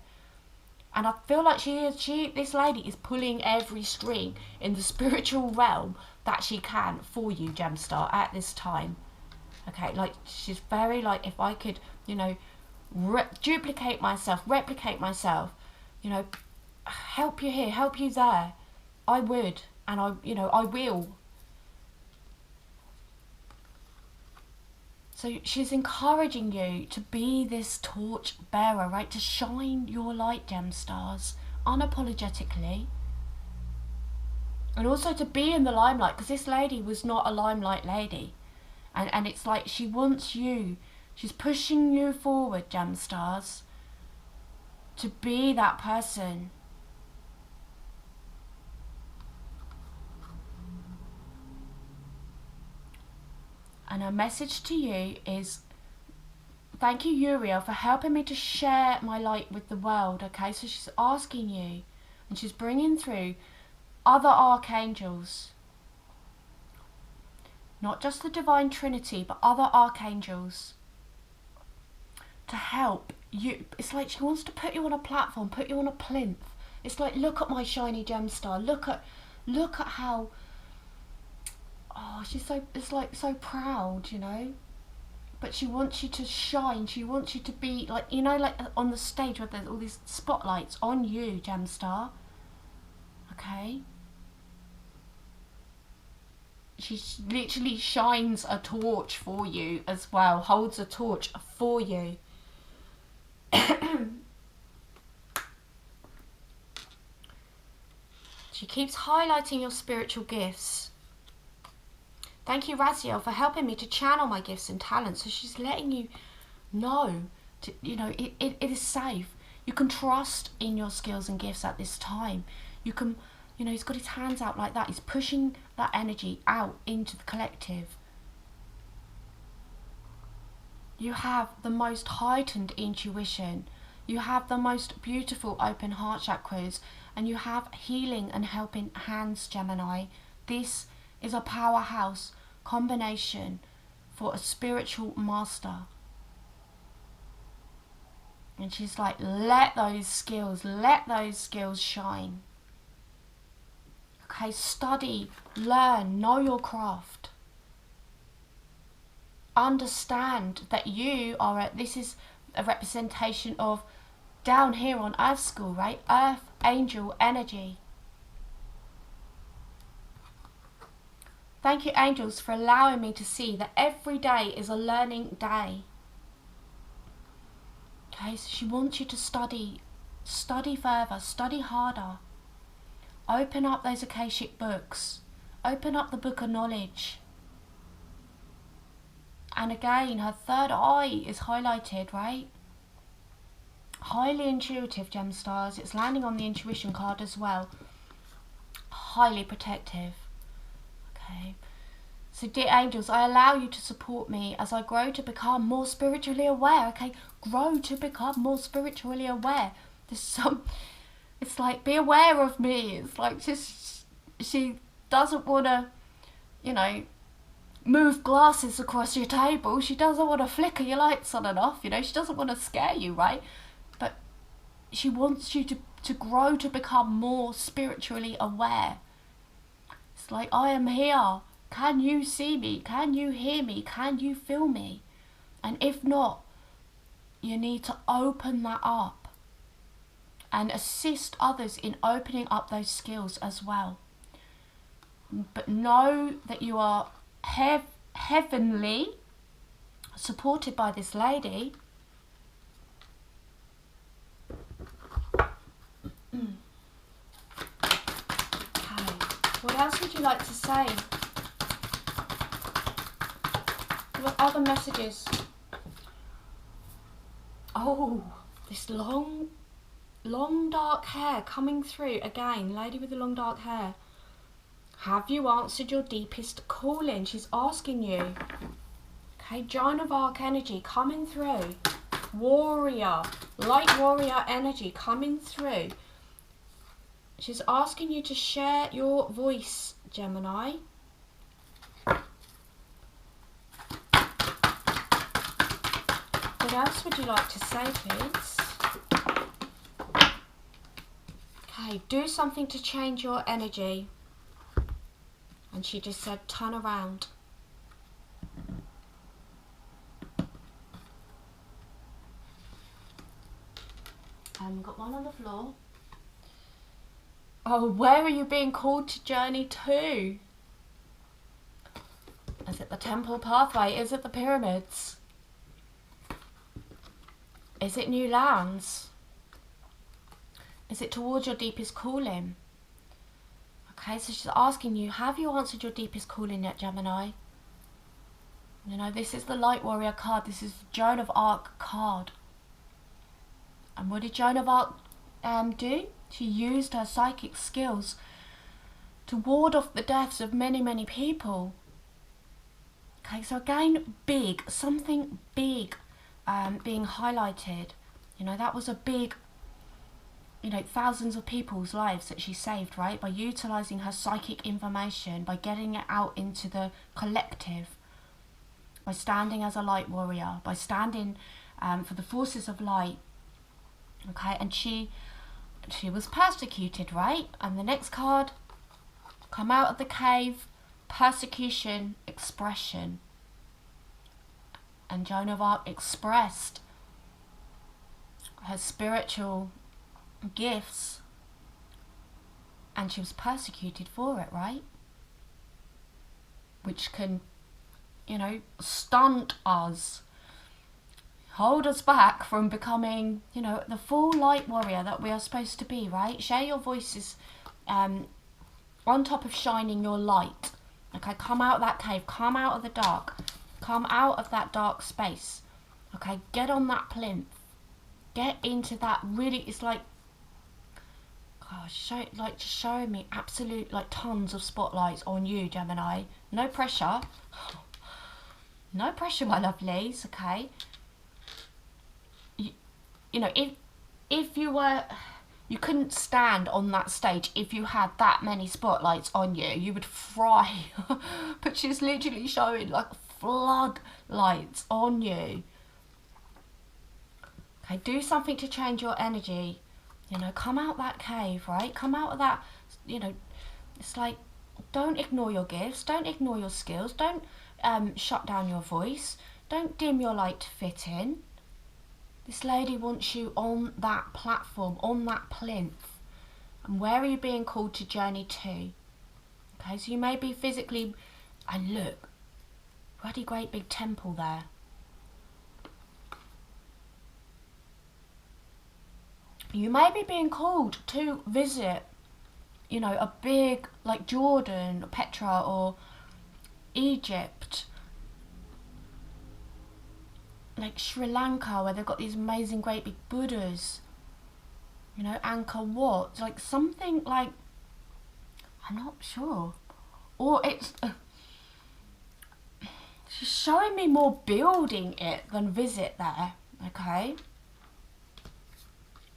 And I feel like this lady is pulling every string in the spiritual realm that she can for you, Gemstar, at this time. Okay, like she's very like, if I could, you know, replicate myself, you know, help you here, help you there, I would, and I will. So she's encouraging you to be this torch bearer, right? To shine your light, Gemstars, unapologetically. And also to be in the limelight, because this lady was not a limelight lady. And it's like she wants you, she's pushing you forward, Gemstars, to be that person. And her message to you is, thank you, Uriel, for helping me to share my light with the world, okay? So she's asking you, and she's bringing through other archangels. Not just the Divine Trinity, but other archangels to help you. It's like she wants to put you on a platform, put you on a plinth. It's like, look at my shiny gem star. Look at how, oh, she's so, it's like so proud, you know. But she wants you to shine. She wants you to be like, you know, like on the stage where there's all these spotlights on you, Gemstar. Okay. She literally shines a torch for you as well, holds a torch for you. She keeps highlighting your spiritual gifts. Thank you, Raziel, for helping me to channel my gifts and talents. So she's letting you know, you know, it is safe. You can trust in your skills and gifts at this time. You can, you know, he's got his hands out like that. He's pushing that energy out into the collective. You have the most heightened intuition. You have the most beautiful open heart chakras. And you have healing and helping hands, Gemini. This is a powerhouse combination for a spiritual master. And she's like, let those skills shine. Okay, study, learn, know your craft. Understand that you are this is a representation of down here on Earth School, right? Earth angel energy. Thank you, angels, for allowing me to see that every day is a learning day. Okay, so she wants you to study further, study harder. Open up those Akashic books. Open up the book of knowledge. And again, her third eye is highlighted, right? Highly intuitive, Gemstars. It's landing on the intuition card as well. Highly protective. Okay. So dear angels, I allow you to support me as I grow to become more spiritually aware. Okay, grow to become more spiritually aware. There's some, it's like, be aware of me. It's like just, she doesn't want to, you know, move glasses across your table. She doesn't want to flicker your lights on and off, you know. She doesn't want to scare you, right? But she wants you to grow, to become more spiritually aware. It's like, I am here. Can you see me? Can you hear me? Can you feel me? And if not, you need to open that up and assist others in opening up those skills as well. But know that you are heavenly, supported by this lady. Okay, what else would you like to say? What other messages? Oh, this long dark hair coming through again. Lady with the long dark hair. Have you answered your deepest calling? She's asking you. Okay, Joan of Arc energy coming through. Warrior, light warrior energy coming through. She's asking you to share your voice, Gemini. What else would you like to say, please? Okay, do something to change your energy. And she just said, turn around. Got one on the floor. Oh, where are you being called to journey to? Is it the temple pathway? Is it the pyramids? Is it new lands? Is it towards your deepest calling? Okay, so she's asking you, have you answered your deepest calling yet, Gemini? You know, this is the Light Warrior card. This is the Joan of Arc card. And what did Joan of Arc do? She used her psychic skills to ward off the deaths of many, many people. Okay, so again, big, something big being highlighted. You know, that was a big, you know, thousands of people's lives that she saved, right? By utilising her psychic information, by getting it out into the collective, by standing as a light warrior, by standing for the forces of light. Okay, and she was persecuted, right? And the next card, come out of the cave, persecution, expression. And Joan of Arc expressed her spiritual gifts, and she was persecuted for it, right? Which can, you know, stunt us, hold us back from becoming, you know, the full light warrior that we are supposed to be, right? Share your voices on top of shining your light. Okay, come out of that cave, come out of the dark, come out of that dark space. Okay, get on that plinth, get into that really, it's like, gosh, just showing me absolute, like, tons of spotlights on you, Gemini. No pressure. No pressure, my lovelies, okay? You know, if you were, you couldn't stand on that stage if you had that many spotlights on you. You would fry. But she's literally showing, like, floodlights on you. Okay, do something to change your energy. You know, come out that cave, right? Come out of that, you know, it's like, don't ignore your gifts, don't ignore your skills, don't shut down your voice, don't dim your light to fit in. This lady wants you on that platform, on that plinth. And where are you being called to journey to? Okay, so you may be physically, and look, bloody great big temple there. You may be being called to visit, you know, a big, like Jordan, or Petra, or Egypt, like Sri Lanka, where they've got these amazing great big Buddhas, you know, Angkor Wat, like something like, I'm not sure, or it's, she's showing me more building it than visit there, okay?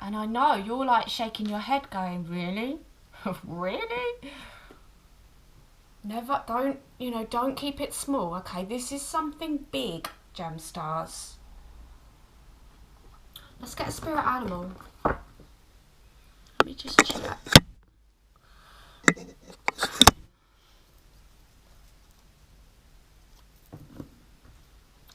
And I know you're like shaking your head going, really? Really? Never, don't keep it small, okay? This is something big, gem stars. Let's get a spirit animal. Let me just check.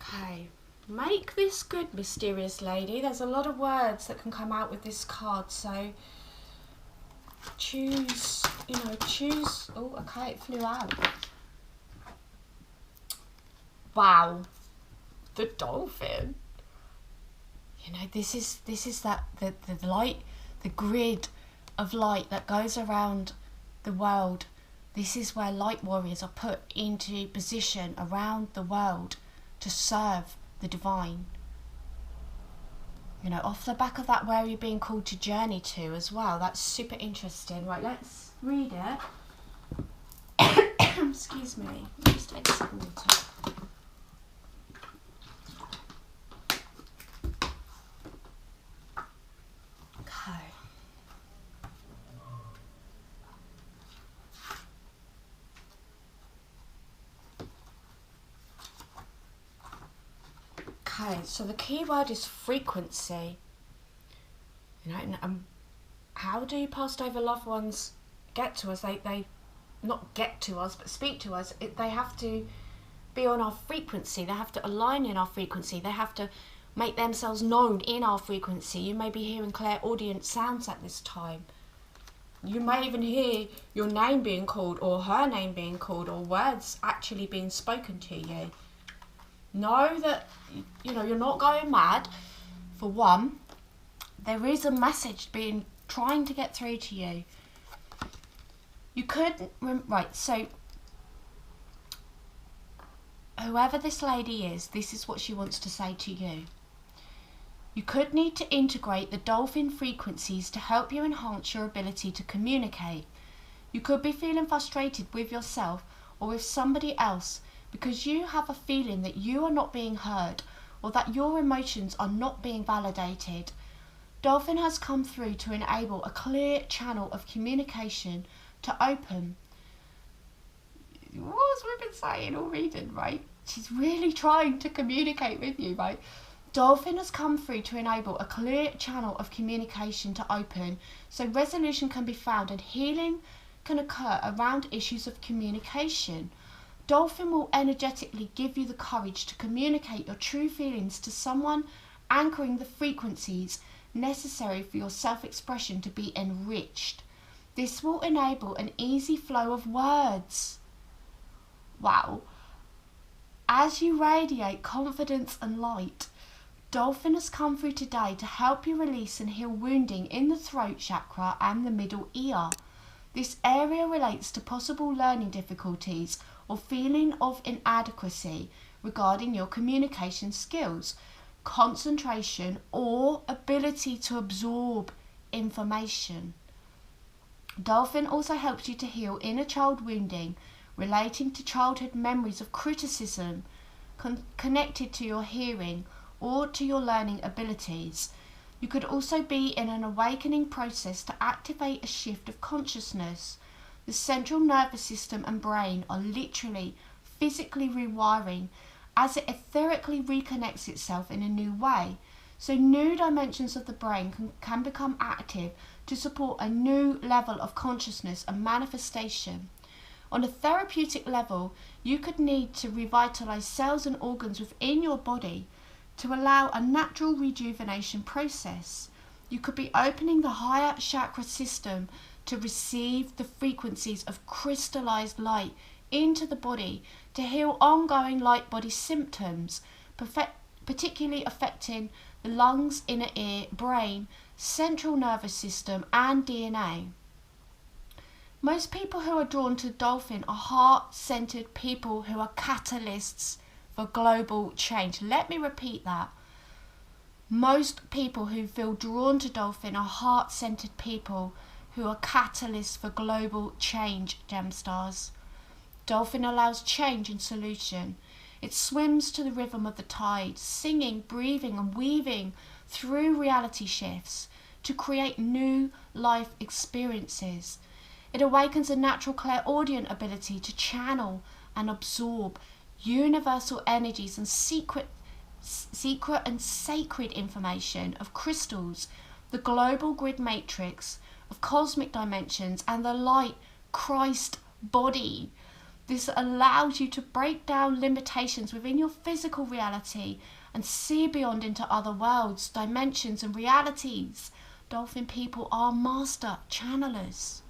Okay. Make this good, mysterious lady. There's a lot of words that can come out with this card, so choose. Oh, okay, it flew out. Wow, the dolphin. This is that the light, the grid of light that goes around the world. This is where light warriors are put into position around the world to serve the divine. Off the back of that, where are you being called to journey to as well? That's super interesting. Right, let's read it. Excuse me. Let me just take some water. Okay, so the key word is frequency. How do passed over loved ones get to us? They not get to us, but speak to us. They have to be on our frequency. They have to align in our frequency. They have to make themselves known in our frequency. You may be hearing clairaudient sounds at this time. You may even hear your name being called, or her name being called, or words actually being spoken to you. Know that, you're not going mad. For one, there is a message trying to get through to you. You could, right, so whoever this lady is, this is what she wants to say to you. You could need to integrate the dolphin frequencies to help you enhance your ability to communicate. You could be feeling frustrated with yourself or with somebody else because you have a feeling that you are not being heard or that your emotions are not being validated. Dolphin has come through to enable a clear channel of communication to open. What has we been saying or reading, right? She's really trying to communicate with you, right? Dolphin has come through to enable a clear channel of communication to open so resolution can be found and healing can occur around issues of communication. Dolphin will energetically give you the courage to communicate your true feelings to someone, anchoring the frequencies necessary for your self-expression to be enriched. This will enable an easy flow of words. Wow. As you radiate confidence and light, Dolphin has come through today to help you release and heal wounding in the throat chakra and the middle ear. This area relates to possible learning difficulties or feeling of inadequacy regarding your communication skills, concentration, or ability to absorb information. Dolphin also helps you to heal inner child wounding relating to childhood memories of criticism connected to your hearing or to your learning abilities. You could also be in an awakening process to activate a shift of consciousness. The central nervous system and brain are literally physically rewiring as it etherically reconnects itself in a new way. So new dimensions of the brain can become active to support a new level of consciousness and manifestation. On a therapeutic level, you could need to revitalize cells and organs within your body to allow a natural rejuvenation process. You could be opening the higher chakra system to receive the frequencies of crystallized light into the body to heal ongoing light body symptoms, particularly affecting the lungs, inner ear, brain, central nervous system, and DNA. Most people who are drawn to Dolphin are heart-centered people who are catalysts for global change. Let me repeat that. Most people who feel drawn to Dolphin are heart-centered people who are catalysts for global change, Gemstars. Dolphin allows change and solution. It swims to the rhythm of the tide, singing, breathing and weaving through reality shifts to create new life experiences. It awakens a natural clairaudient ability to channel and absorb universal energies and secret and sacred information of crystals, the global grid matrix, of cosmic dimensions, and the light Christ body. This allows you to break down limitations within your physical reality and see beyond into other worlds, dimensions, and realities. Dolphin people are master channelers.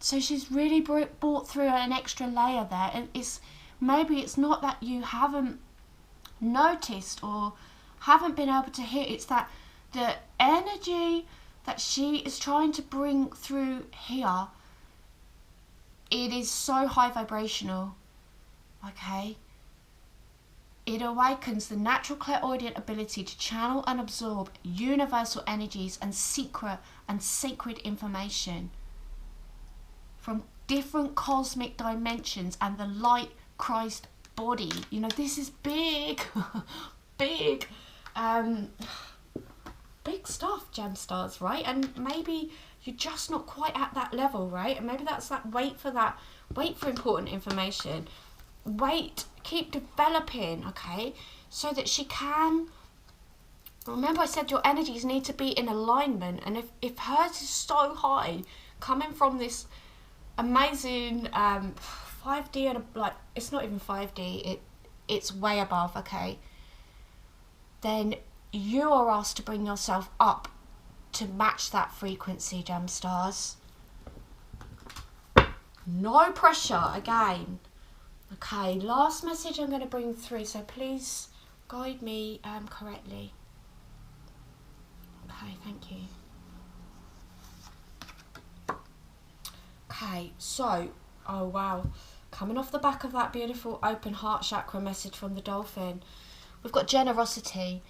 So she's really brought through an extra layer there. And maybe it's not that you haven't noticed or haven't been able to hear. It's that the energy that she is trying to bring through here, it is so high vibrational. Okay? It awakens the natural clairaudient ability to channel and absorb universal energies and secret and sacred information from different cosmic dimensions and the light Christ body. You know, this is big, big, big stuff, gem stars, right? And maybe you're just not quite at that level, right? And maybe that's that wait for important information. Wait, keep developing, okay? So that she can, remember I said your energies need to be in alignment. And if hers is so high, coming from this amazing 5D, and like, it's not even 5D, it's way above, okay? Then you are asked to bring yourself up to match that frequency, gem stars. No pressure, again. Okay, last message I'm going to bring through, so please guide me correctly. Okay, thank you. Okay, so, oh wow, coming off the back of that beautiful open heart chakra message from the dolphin, we've got generosity.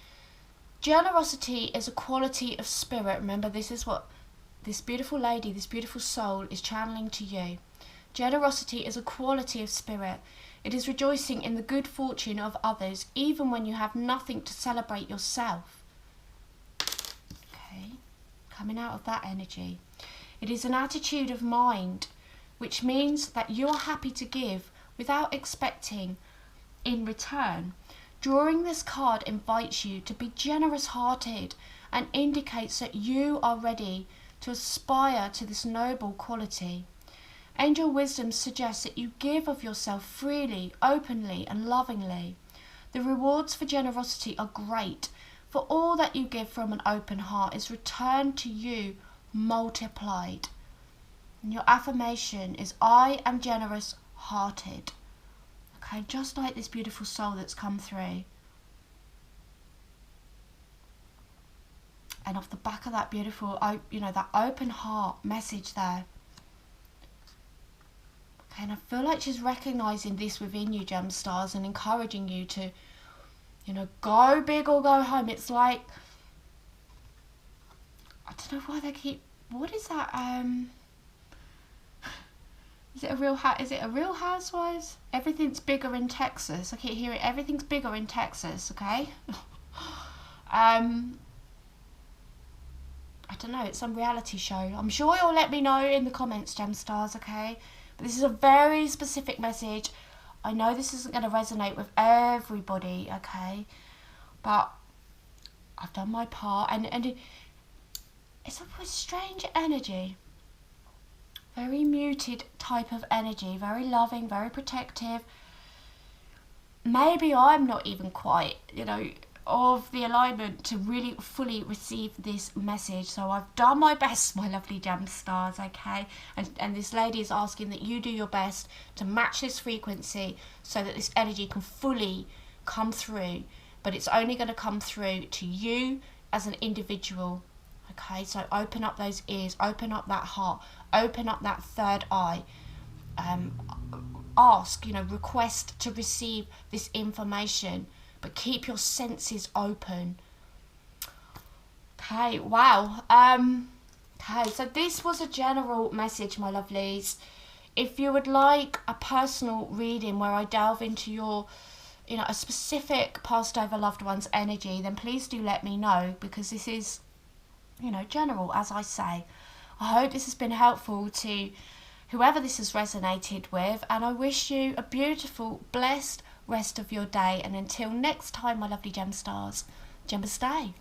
Generosity is a quality of spirit. Remember, this is what this beautiful lady, this beautiful soul is channeling to you. Generosity is a quality of spirit. It is rejoicing in the good fortune of others, even when you have nothing to celebrate yourself. Okay, coming out of that energy. It is an attitude of mind, which means that you are happy to give without expecting in return. Drawing this card invites you to be generous-hearted and indicates that you are ready to aspire to this noble quality. Angel wisdom suggests that you give of yourself freely, openly, and lovingly. The rewards for generosity are great, for all that you give from an open heart is returned to you multiplied. And your affirmation is, I am generous-hearted. Okay, just like this beautiful soul that's come through. And off the back of that beautiful, that open heart message there. Okay, and I feel like she's recognising this within you, gem stars, and encouraging you to, go big or go home. It's like, I don't know why they keep, what is that, is it a Real Housewives? Everything's bigger in Texas. I keep hearing everything's bigger in Texas, okay? I don't know, it's some reality show. I'm sure you'll let me know in the comments, gem stars, okay? But this is a very specific message. I know this isn't going to resonate with everybody, okay? But I've done my part, and it's a strange energy. Very muted type of energy, very loving, very protective. Maybe I'm not even quite, of the alignment to really fully receive this message. So I've done my best, my lovely gem stars, okay? And this lady is asking that you do your best to match this frequency so that this energy can fully come through. But it's only going to come through to you as an individual. Okay, so open up those ears, open up that heart, open up that third eye. Ask, request to receive this information, but keep your senses open. Okay, wow. Okay, so this was a general message, my lovelies. If you would like a personal reading where I delve into your, a specific passed over loved one's energy, then please do let me know, because this is, general, as I say. I hope this has been helpful to whoever this has resonated with, and I wish you a beautiful, blessed rest of your day. And until next time, my lovely gem stars, Gemma stay.